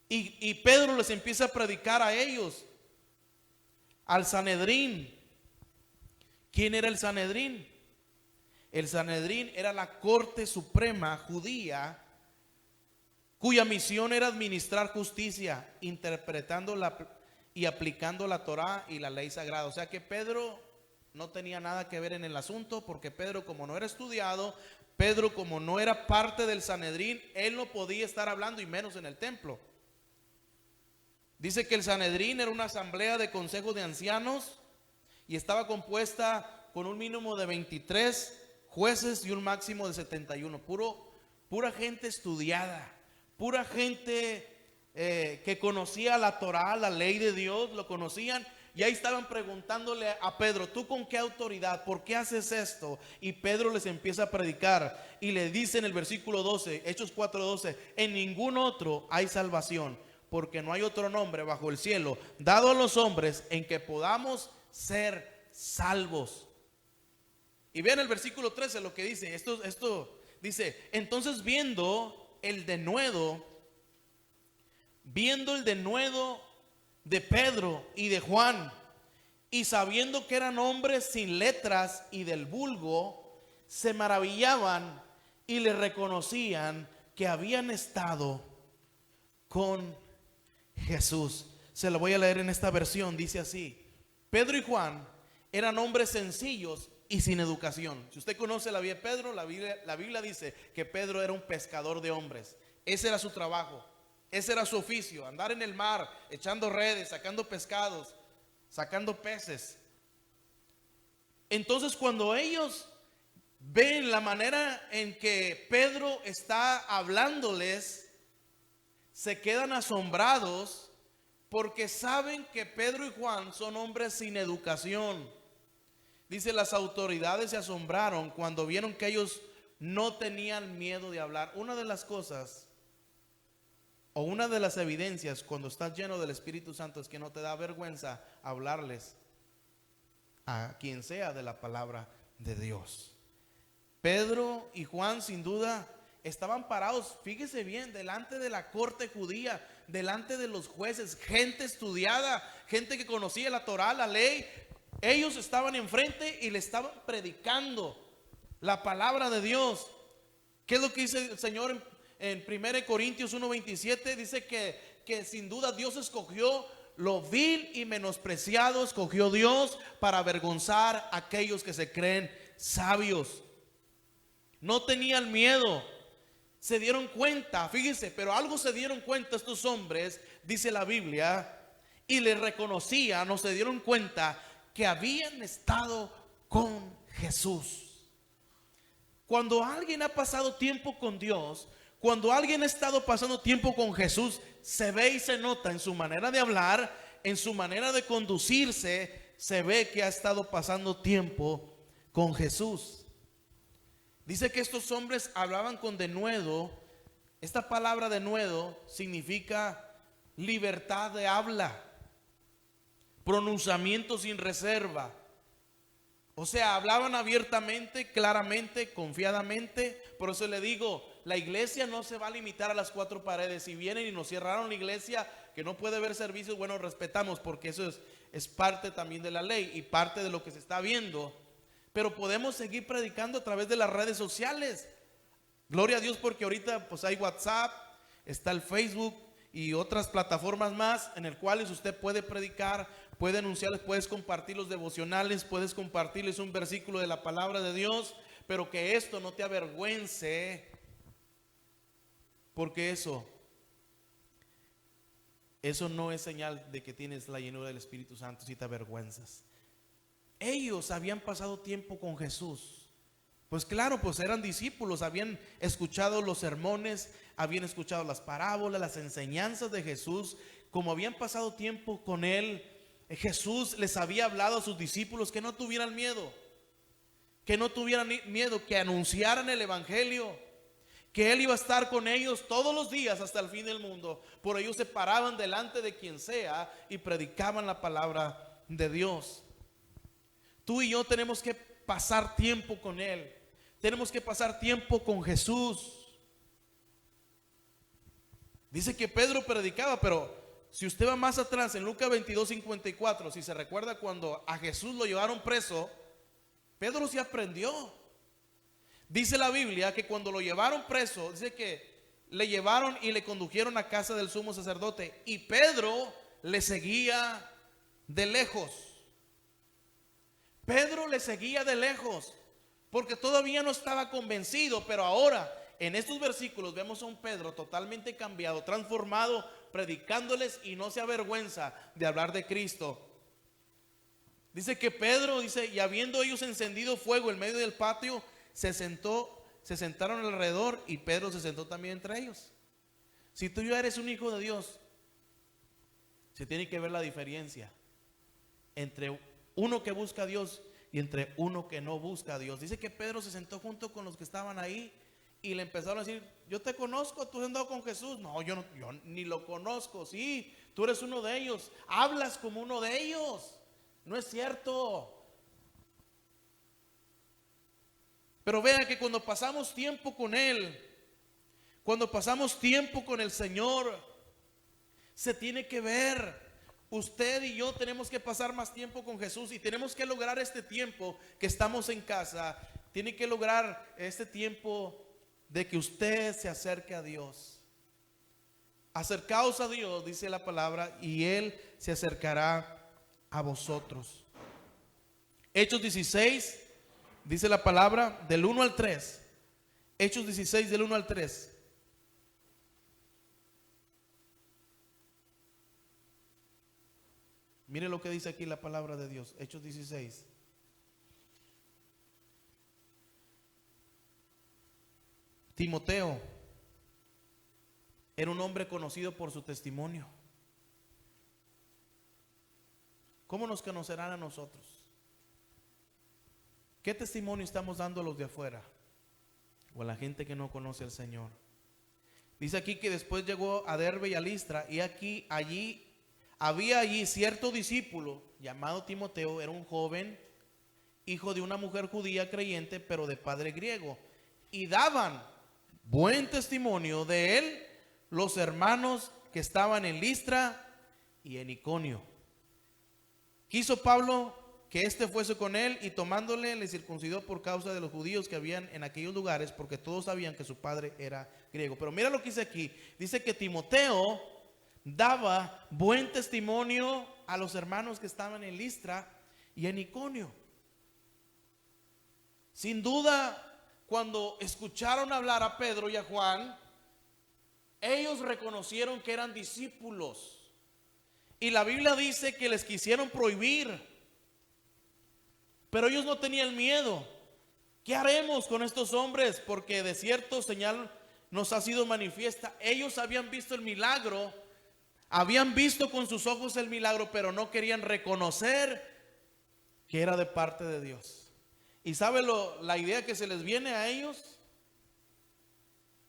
Y Pedro les empieza a predicar a ellos, al Sanedrín. ¿Quién era el Sanedrín? El Sanedrín era la corte suprema judía, cuya misión era administrar justicia, interpretando y aplicando la Torá y la ley sagrada. O sea que Pedro no tenía nada que ver en el asunto, porque Pedro, como no era estudiado, Pedro, como no era parte del Sanedrín, él no podía estar hablando, y menos en el templo. Dice que el Sanedrín era una asamblea de consejo de ancianos y estaba compuesta con un mínimo de 23 jueces y un máximo de 71. Pura gente estudiada, pura gente que conocía la Torá, la ley de Dios, lo conocían. Y ahí estaban preguntándole a Pedro: ¿tú con qué autoridad? ¿Por qué haces esto? Y Pedro les empieza a predicar y le dice en el versículo 12, Hechos 4:12: en ningún otro hay salvación, porque no hay otro nombre bajo el cielo dado a los hombres en que podamos ser salvos. Y vean el versículo 13 lo que dice. Esto dice: entonces viendo el denuedo de Pedro y de Juan, y sabiendo que eran hombres sin letras y del vulgo, se maravillaban y le reconocían que habían estado con Jesús. Se lo voy a leer en esta versión. Dice así: Pedro y Juan eran hombres sencillos y sin educación. Si usted conoce la vida de Pedro, la Biblia dice que Pedro era un pescador de hombres. Ese era su trabajo, ese era su oficio: andar en el mar, echando redes, sacando pescados, sacando peces. Entonces, cuando ellos ven la manera en que Pedro está hablándoles, se quedan asombrados, porque saben que Pedro y Juan son hombres sin educación. Dice: las autoridades se asombraron cuando vieron que ellos no tenían miedo de hablar. Una de las cosas, o una de las evidencias cuando estás lleno del Espíritu Santo, es que no te da vergüenza hablarles a quien sea de la palabra de Dios. Pedro y Juan sin duda estaban parados, fíjese bien, delante de la corte judía, delante de los jueces, gente estudiada, gente que conocía la Torá, la ley. Ellos estaban enfrente y le estaban predicando la palabra de Dios. ¿Qué es lo que dice el Señor en 1 Corintios 1:27? Dice que sin duda Dios escogió lo vil y menospreciado, escogió Dios para avergonzar a aquellos que se creen sabios. No tenían miedo. se dieron cuenta, fíjense, pero algo se dieron cuenta estos hombres, dice la Biblia, y le reconocían o se dieron cuenta que habían estado con Jesús. Cuando alguien ha pasado tiempo con Dios, cuando alguien ha estado pasando tiempo con Jesús, se ve y se nota en su manera de hablar, en su manera de conducirse, se ve que ha estado pasando tiempo con Jesús. Dice que estos hombres hablaban con denuedo. Esta palabra denuedo significa libertad de habla, pronunciamiento sin reserva. O sea, hablaban abiertamente, claramente, confiadamente. Por eso le digo, la iglesia no se va a limitar a las cuatro paredes. Si vienen y nos cerraron la iglesia, que no puede haber servicios, bueno, respetamos, porque eso es parte también de la ley y parte de lo que se está viendo. Pero podemos seguir predicando a través de las redes sociales. Gloria a Dios, porque ahorita pues hay WhatsApp, está el Facebook y otras plataformas más en el cuales usted puede predicar, puede anunciarles, puedes compartir los devocionales, puedes compartirles un versículo de la palabra de Dios, pero que esto no te avergüence, porque eso no es señal de que tienes la llenura del Espíritu Santo si te avergüenzas. Ellos habían pasado tiempo con Jesús. Pues claro, pues eran discípulos, habían escuchado los sermones, habían escuchado las parábolas, las enseñanzas de Jesús. Como habían pasado tiempo con Él, Jesús les había hablado a sus discípulos que no tuvieran miedo, que anunciaran el Evangelio, que Él iba a estar con ellos todos los días hasta el fin del mundo. Por ello se paraban delante de quien sea y predicaban la palabra de Dios. Tú y yo tenemos que pasar tiempo con Él. Tenemos que pasar tiempo con Jesús. Dice que Pedro predicaba, pero si usted va más atrás en Lucas 22:54, si se recuerda cuando a Jesús lo llevaron preso, Pedro sí aprendió. Dice la Biblia que cuando lo llevaron preso, dice que le llevaron y le condujeron a casa del sumo sacerdote, y Pedro le seguía de lejos. Pedro le seguía de lejos porque todavía no estaba convencido, pero ahora en estos versículos vemos a un Pedro totalmente cambiado, transformado, predicándoles y no se avergüenza de hablar de Cristo. Dice que Pedro, y habiendo ellos encendido fuego en medio del patio, se sentaron alrededor, y Pedro se sentó también entre ellos. Si tú ya eres un hijo de Dios, se tiene que ver la diferencia entre uno que busca a Dios y entre uno que no busca a Dios. Dice que Pedro se sentó junto con los que estaban ahí y le empezaron a decir: yo te conozco, tú has andado con Jesús. No, yo ni lo conozco. Sí, tú eres uno de ellos, hablas como uno de ellos. No es cierto. Pero vea que cuando pasamos tiempo con Él, cuando pasamos tiempo con el Señor, se tiene que ver. Usted y yo tenemos que pasar más tiempo con Jesús, y tenemos que lograr este tiempo que estamos en casa. Tiene que lograr este tiempo de que usted se acerque a Dios. Acercaos a Dios, dice la palabra, y Él se acercará a vosotros. Hechos 16, dice la palabra, del 1 al 3. Hechos 16, del 1 al 3. Mire lo que dice aquí la palabra de Dios. Hechos 16. Timoteo era un hombre conocido por su testimonio. ¿Cómo nos conocerán a nosotros? ¿Qué testimonio estamos dando a los de afuera o a la gente que no conoce al Señor? Dice aquí que después llegó a Derbe y a Listra, y había allí cierto discípulo llamado Timoteo. Era un joven, hijo de una mujer judía creyente, pero de padre griego, y daban buen testimonio de él los hermanos que estaban en Listra y en Iconio. Quiso Pablo que éste fuese con él, y tomándole le circuncidó por causa de los judíos que habían en aquellos lugares, porque todos sabían que su padre era griego. Pero mira lo que dice aquí. Dice que Timoteo daba buen testimonio a los hermanos que estaban en Listra y en Iconio. Sin duda, cuando escucharon hablar a Pedro y a Juan, ellos reconocieron que eran discípulos. Y la Biblia dice que les quisieron prohibir, pero ellos no tenían miedo. ¿Qué haremos con estos hombres? Porque de cierto señal nos ha sido manifiesta. Ellos habían visto el milagro, habían visto con sus ojos el milagro, pero no querían reconocer que era de parte de Dios. ¿Y sabe la idea que se les viene a ellos?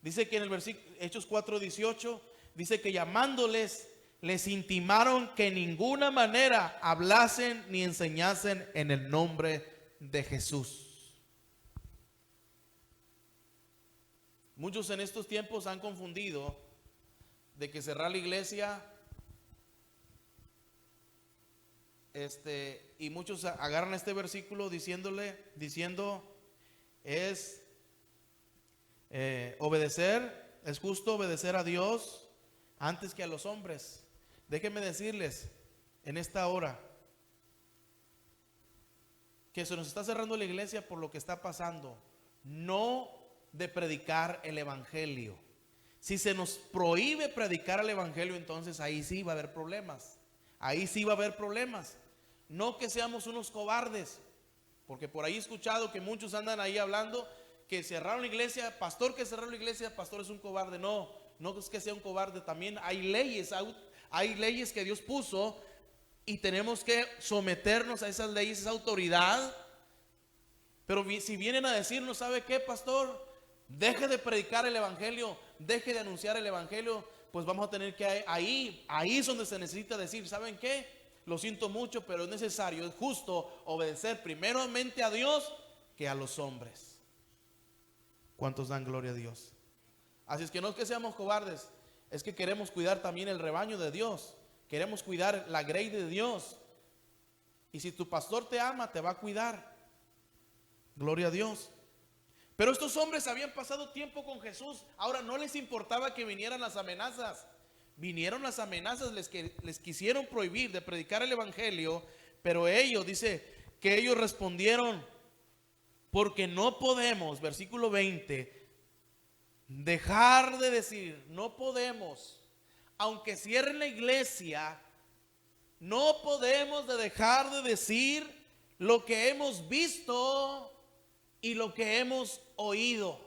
Dice que en el versículo Hechos 4:18 dice que llamándoles les intimaron que en ninguna manera hablasen ni enseñasen en el nombre de Jesús. Muchos en estos tiempos han confundido de que cerrar la iglesia, y muchos agarran este versículo diciendo es obedecer, es justo obedecer a Dios antes que a los hombres. Déjenme decirles en esta hora que se nos está cerrando la iglesia por lo que está pasando, no de predicar el evangelio. Si se nos prohíbe predicar el evangelio, entonces ahí sí va a haber problemas. Ahí sí va a haber problemas. No que seamos unos cobardes, porque por ahí he escuchado que muchos andan ahí hablando que cerraron la iglesia, pastor que cerró la iglesia, pastor es un cobarde. No es que sea un cobarde, también hay leyes que Dios puso y tenemos que someternos a esas leyes, esa autoridad. Pero si vienen a decirnos, ¿sabe qué, pastor? Deje de predicar el evangelio, deje de anunciar el evangelio, pues vamos a tener que ahí es donde se necesita decir, ¿saben qué? Lo siento mucho, pero es necesario, es justo obedecer primeramente a Dios que a los hombres. ¿Cuántos dan gloria a Dios? Así es que no es que seamos cobardes, es que queremos cuidar también el rebaño de Dios, queremos cuidar la grey de Dios. Y si tu pastor te ama, te va a cuidar. Gloria a Dios. Pero estos hombres habían pasado tiempo con Jesús. Ahora no les importaba que vinieran las amenazas. Vinieron las amenazas, les quisieron prohibir de predicar el evangelio. Pero ellos, dice que ellos respondieron, porque no podemos, versículo 20, dejar de decir, no podemos, aunque cierren la iglesia, no podemos dejar de decir lo que hemos visto y lo que hemos oído.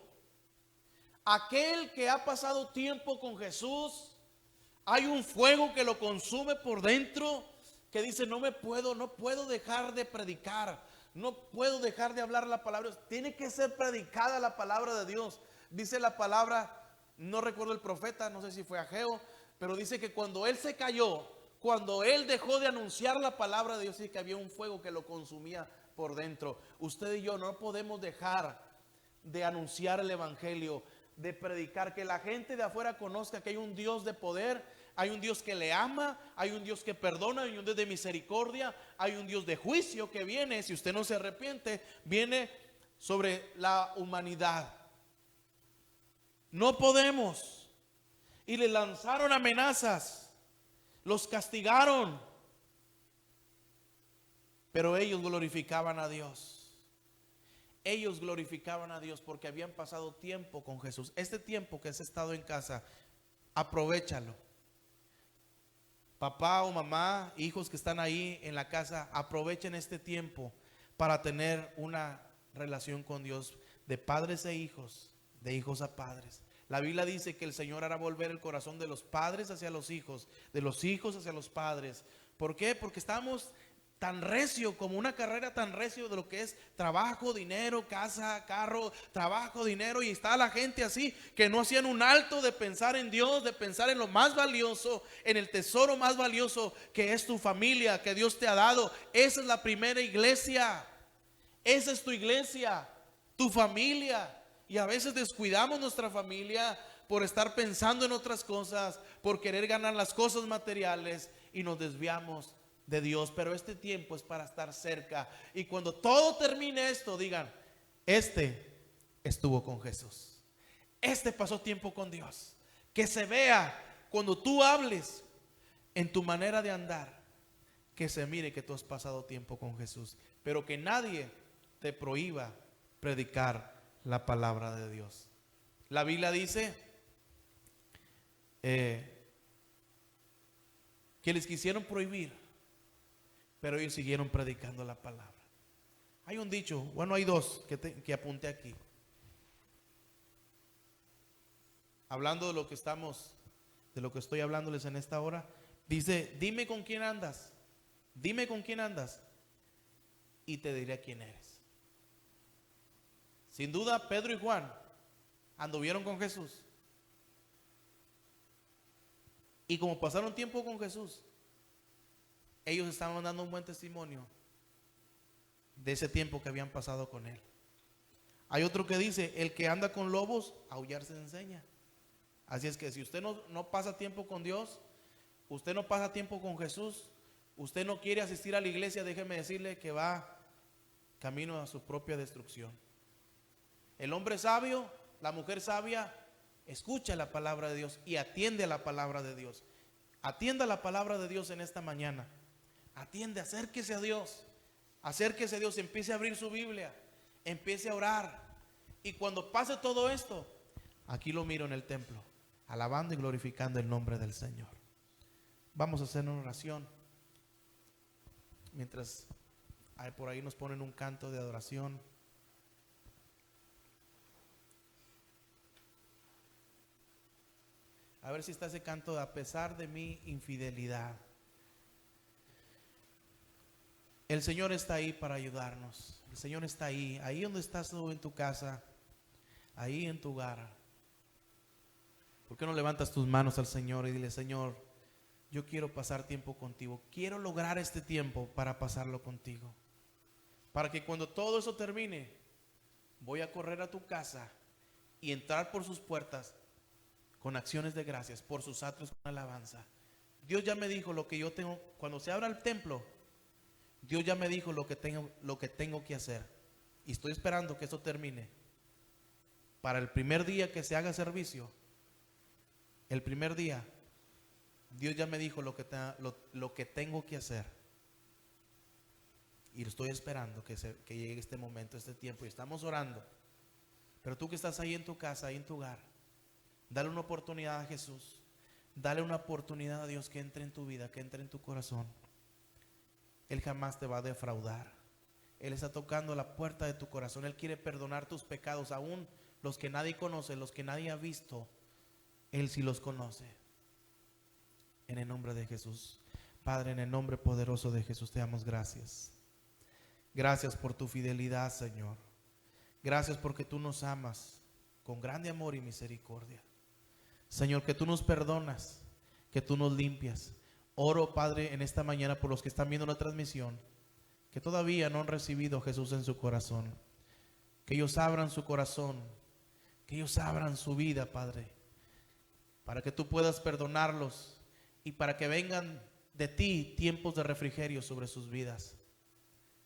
Aquel que ha pasado tiempo con Jesús, hay un fuego que lo consume por dentro, que dice, no puedo dejar de predicar, no puedo dejar de hablar la palabra. Tiene que ser predicada la palabra de Dios. Dice la palabra, no recuerdo el profeta, no sé si fue Ageo, pero dice que cuando él se cayó, cuando él dejó de anunciar la palabra de Dios, dice que había un fuego que lo consumía por dentro. Usted y yo no podemos dejar de anunciar el evangelio, de predicar, que la gente de afuera conozca que hay un Dios de poder, hay un Dios que le ama, hay un Dios que perdona, hay un Dios de misericordia, hay un Dios de juicio que viene, si usted no se arrepiente, viene sobre la humanidad. No podemos. Y le lanzaron amenazas, los castigaron, pero ellos glorificaban a Dios. Ellos glorificaban a Dios porque habían pasado tiempo con Jesús. Este tiempo que has estado en casa, aprovéchalo. Papá o mamá, hijos que están ahí en la casa, aprovechen este tiempo para tener una relación con Dios, de padres e hijos, de hijos a padres. La Biblia dice que el Señor hará volver el corazón de los padres hacia los hijos, de los hijos hacia los padres. ¿Por qué? Porque estamos tan recio, como una carrera tan recio de lo que es trabajo, dinero, casa, carro, trabajo, dinero, y está la gente así, que no hacían un alto de pensar en Dios, de pensar en lo más valioso, en el tesoro más valioso que es tu familia, que Dios te ha dado. Esa es la primera iglesia, esa es tu iglesia, tu familia. Y a veces descuidamos nuestra familia por estar pensando en otras cosas, por querer ganar las cosas materiales, y nos desviamos de Dios. Pero este tiempo es para estar cerca, y cuando todo termine esto, digan, este estuvo con Jesús, este pasó tiempo con Dios. Que se vea cuando tú hables, en tu manera de andar, que se mire que tú has pasado tiempo con Jesús. Pero que nadie te prohíba predicar la palabra de Dios. La Biblia dice que les quisieron prohibir, pero ellos siguieron predicando la palabra. Hay un dicho, bueno, hay dos que apunté aquí. Hablando de lo que estoy hablándoles en esta hora, dice: dime con quién andas, dime con quién andas, y te diré quién eres. Sin duda, Pedro y Juan anduvieron con Jesús. Y como pasaron tiempo con Jesús, ellos estaban dando un buen testimonio de ese tiempo que habían pasado con Él. Hay otro que dice: el que anda con lobos, aullar se enseña. Así es que si usted no pasa tiempo con Dios, usted no pasa tiempo con Jesús, usted no quiere asistir a la iglesia, déjeme decirle que va camino a su propia destrucción. El hombre sabio, la mujer sabia, escucha la palabra de Dios y atiende a la palabra de Dios. Atienda la palabra de Dios en esta mañana. Atiende, acérquese a Dios. Acérquese a Dios, empiece a abrir su Biblia, empiece a orar. Y cuando pase todo esto, aquí lo miro en el templo, alabando y glorificando el nombre del Señor. Vamos a hacer una oración. Mientras por ahí nos ponen un canto de adoración. A ver si está ese canto de: a pesar de mi infidelidad. El Señor está ahí para ayudarnos. El Señor está ahí donde estás tú en tu casa, ahí en tu hogar. ¿Por qué no levantas tus manos al Señor y dile: Señor, yo quiero pasar tiempo contigo, quiero lograr este tiempo para pasarlo contigo, para que cuando todo eso termine, voy a correr a tu casa y entrar por sus puertas con acciones de gracias, por sus atrios con alabanza. Dios ya me dijo lo que yo tengo. Cuando se abra el templo, Dios ya me dijo lo que tengo que hacer, y estoy esperando que eso termine para el primer día que se haga servicio. El primer día Dios ya me dijo lo que tengo que hacer, y estoy esperando que llegue este momento, este tiempo, y estamos orando. Pero tú que estás ahí en tu casa, ahí en tu hogar, dale una oportunidad a Jesús. Dale una oportunidad a Dios que entre en tu vida, que entre en tu corazón. Él jamás te va a defraudar. Él está tocando la puerta de tu corazón. Él quiere perdonar tus pecados, aún los que nadie conoce, los que nadie ha visto. Él sí los conoce. En el nombre de Jesús. Padre, en el nombre poderoso de Jesús te damos gracias. Gracias por tu fidelidad, Señor. Gracias porque tú nos amas con grande amor y misericordia. Señor, que tú nos perdonas, que tú nos limpias. Oro, Padre, en esta mañana por los que están viendo la transmisión, que todavía no han recibido a Jesús en su corazón. Que ellos abran su corazón, que ellos abran su vida, Padre, para que tú puedas perdonarlos y para que vengan de ti tiempos de refrigerio sobre sus vidas.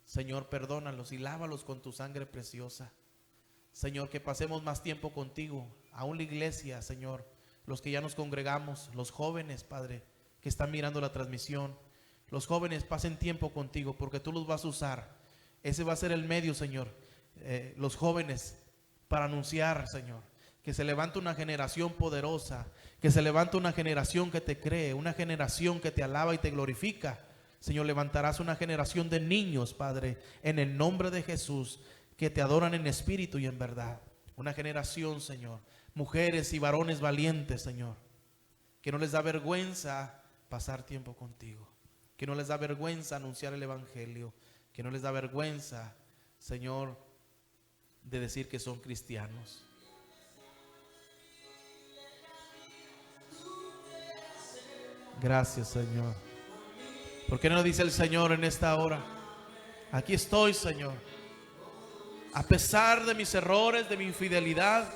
Señor, perdónalos y lávalos con tu sangre preciosa. Señor, que pasemos más tiempo contigo, aún la iglesia, Señor, los que ya nos congregamos, los jóvenes, Padre, que están mirando la transmisión. Los jóvenes pasen tiempo contigo porque tú los vas a usar. Ese va a ser el medio, Señor, los jóvenes, para anunciar, Señor, que se levanta una generación poderosa, que se levanta una generación que te cree, una generación que te alaba y te glorifica. Señor, levantarás una generación de niños, Padre, en el nombre de Jesús, que te adoran en espíritu y en verdad. Una generación, Señor, mujeres y varones valientes, Señor, que no les da vergüenza pasar tiempo contigo, que no les da vergüenza anunciar el evangelio, que no les da vergüenza, Señor, de decir que son cristianos. Gracias, Señor. ¿Por qué no dice el Señor en esta hora? Aquí estoy, Señor. A pesar de mis errores, de mi infidelidad,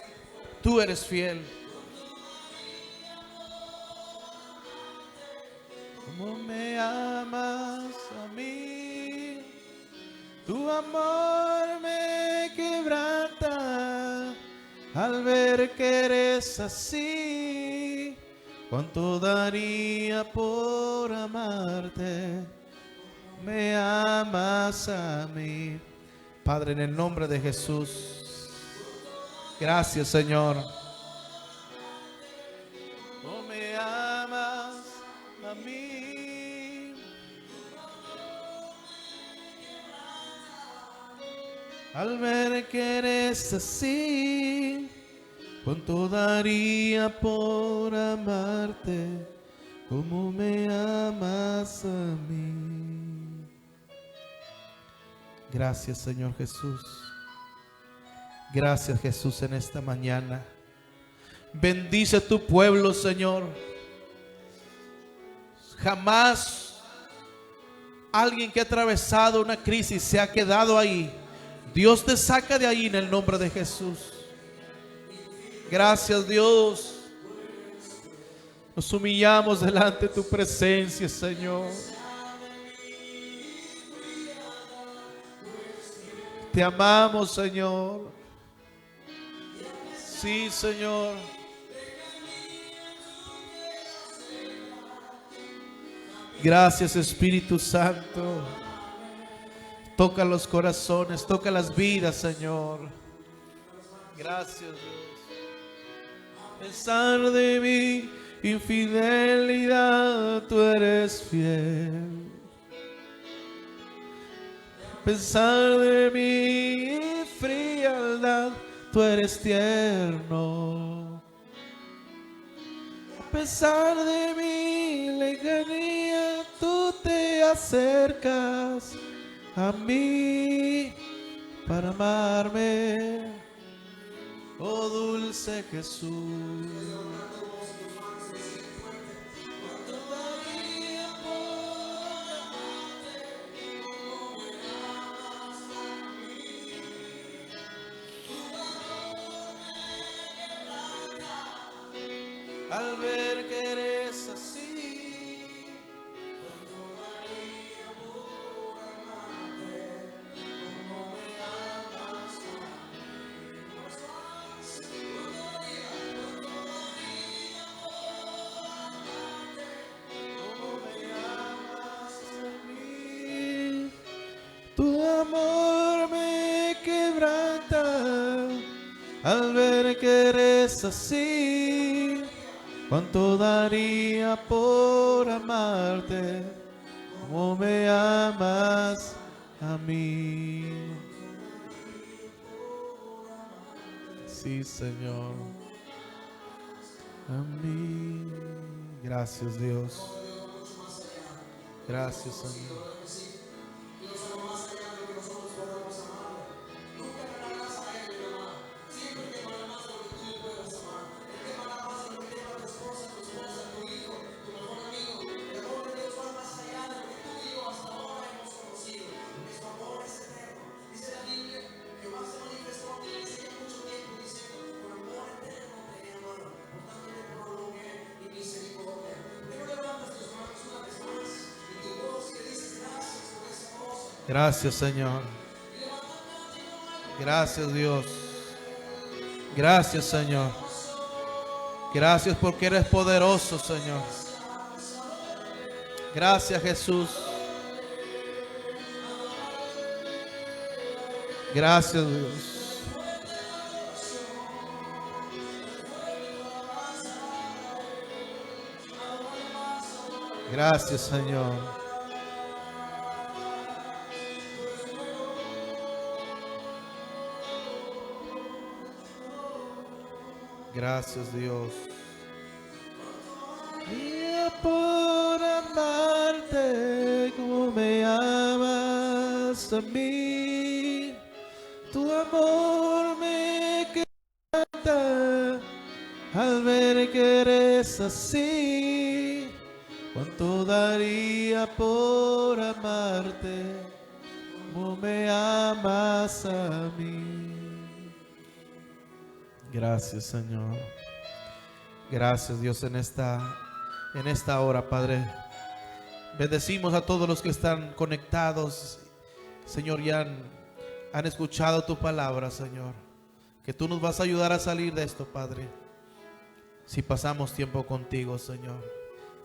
tú eres fiel. Como me amas a mí, tu amor me quebranta al ver que eres así. ¿Cuánto daría por amarte? Me amas a mí. Padre, en el nombre de Jesús, Gracias, Señor. No me amas a mí. Al ver que eres así, cuánto daría por amarte como me amas a mí. Gracias, Señor Jesús. Gracias, Jesús, en esta mañana. Bendice a tu pueblo, Señor. Jamás alguien que ha atravesado una crisis se ha quedado ahí. Dios te saca de ahí en el nombre de Jesús. Gracias, Dios. Nos humillamos delante de tu presencia, Señor. Te amamos, Señor. Sí, Señor. Gracias, Espíritu Santo. Toca los corazones, toca las vidas, Señor. Gracias, Dios. A pesar de mi infidelidad, tú eres fiel. A pesar de mi frialdad, tú eres tierno. A pesar de mi lejanía, tú te acercas a mí para amarme, oh dulce Jesús. Al ver que eres así, tu amor me quebranta. Al ver que eres así, cuánto daría por amarte como me amas a mí. Sí, Señor. A mí. Gracias, Dios. Gracias, Señor. Gracias, Señor. Gracias, Dios. Gracias, Señor. Gracias porque eres poderoso, Señor. Gracias, Jesús. Gracias, Dios. Gracias, Señor. Gracias, Dios. Y por amarte como me amas a mí, tu amor me quebranta. Al ver que eres así, cuánto daría por amarte como me amas a mí. Gracias, Señor. Gracias, Dios, en esta hora, Padre. Bendecimos a todos los que están conectados, Señor, y han escuchado tu palabra, Señor. Que tú nos vas a ayudar a salir de esto, Padre, si pasamos tiempo contigo, Señor.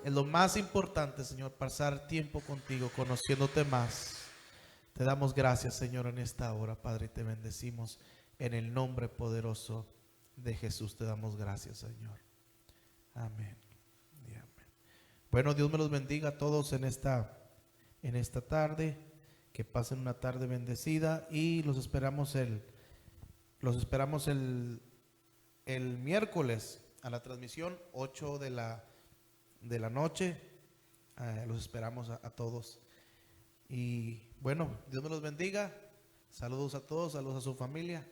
Es lo más importante, Señor, pasar tiempo contigo, conociéndote más. Te damos gracias, Señor, en esta hora, Padre, y te bendecimos en el nombre poderoso de Jesús te damos gracias, Señor. Amén y amén. Bueno, Dios me los bendiga a todos en esta tarde. Que pasen una tarde bendecida y los esperamos el miércoles a la transmisión 8 de la noche. Los esperamos a todos. Y bueno, Dios me los bendiga. Saludos a todos, saludos a su familia.